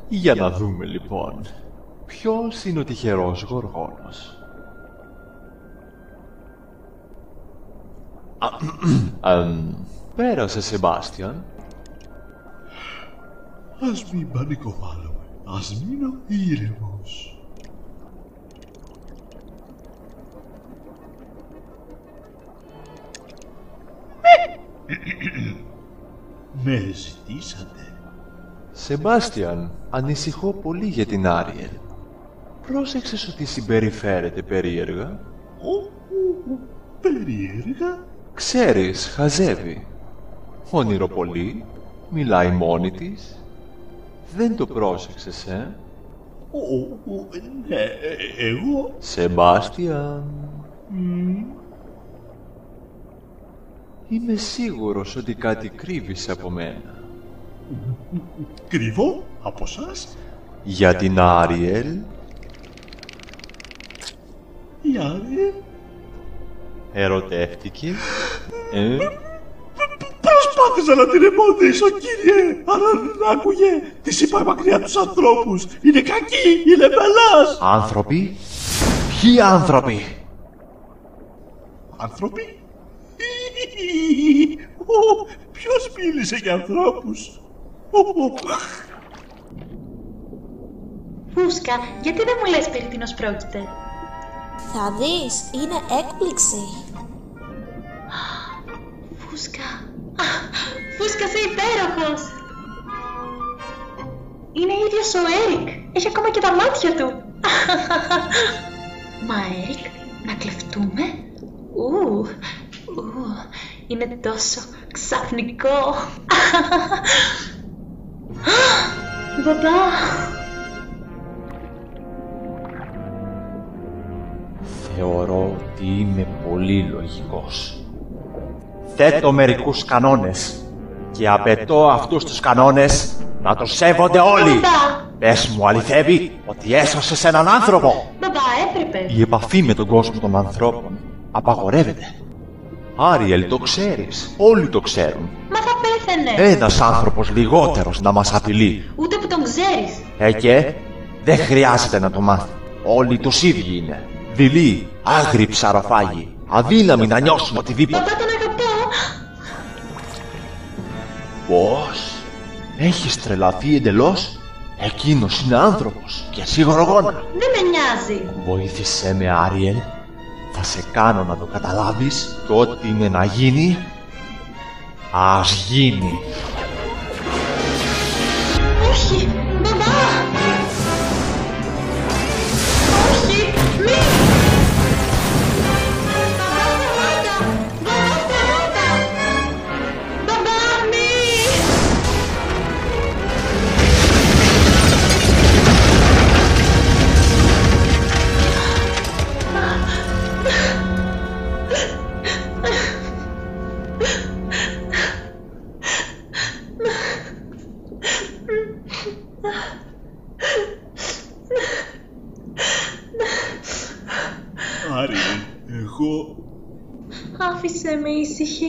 Για να δούμε λοιπόν. Ποιος είναι ο τυχερός γοργόνος? Πέρασε, Σεμπάστιαν. Ας μην πανικοβάλλουμε. Ας μείνω ήρεμος. Με ζητήσατε? Σεμπάστιαν, ανησυχώ πολύ για την Άριελ. Πρόσεξες ότι συμπεριφέρεται περίεργα? Περίεργα? Ξέρεις, χαζεύει. Ονειροπολεί, μιλάει μόνη της. Δεν το πρόσεξες, Ναι, εγώ... Σεμπάστιαν. Είμαι σίγουρος ότι κάτι κρύβεις από μένα. Κρύβω από σας? Για την Άριελ? Η Άριελ? Ερωτεύτηκε? Προσπάθησα να την εμποδίσω, κύριε, αλλά δεν άκουγε. Της είπα μακριά τους ανθρώπους. Είναι κακή, είναι μπελάς. Άνθρωποι? Ποιοι άνθρωποι? Άνθρωποι? Ποιος μίλησε για ανθρώπους? Φούσκα, γιατί δεν μου λες περί τίνος πρόκειται? Θα δεις, είναι έκπληξη. Φούσκα, Φούσκα, είσαι υπέροχος. Είναι ίδιος ο Έρικ. Έχει ακόμα και τα μάτια του. Μα Έρικ, να κλεφτούμε? Είναι τόσο ξαφνικό. Μπαμπά. Θεωρώ ότι είμαι πολύ λογικός. Θέτω μερικούς κανόνες και απαιτώ αυτούς τους κανόνες να τους σέβονται όλοι. Μπαμπά. Πες μου, αληθεύει ότι έσωσες έναν άνθρωπο? Μπαμπά, έπρεπε. Η επαφή με τον κόσμο των ανθρώπων απαγορεύεται. Άριελ, το ξέρεις. Όλοι το ξέρουν. Μα θα πέθαινε. Ένας άνθρωπος λιγότερος να μας απειλεί. Ούτε που τον ξέρεις. Και δεν χρειάζεται να το μάθει. Όλοι τους ίδιοι είναι. Δειλοί, άγριοι ψαροφάγοι. Αδύναμοι να νιώσουν οτιδήποτε. Μπαμπά, τον αγαπώ. Πώς? Έχεις τρελαθεί εντελώς? Εκείνος είναι άνθρωπος και εσύ γοργόνα. Δεν με νοιάζει. Βοήθησέ με, Άριελ. Θα σε κάνω να το καταλάβεις και ό,τι είναι να γίνει, ας γίνει. Όχι, μπαμπά. Όχι, μη. Μπαμπά, σταμάτα. Μπαμπά, σταμάτα. Μπαμπά, μη. Άριελ, εγώ... Άφησέ με ήσυχη.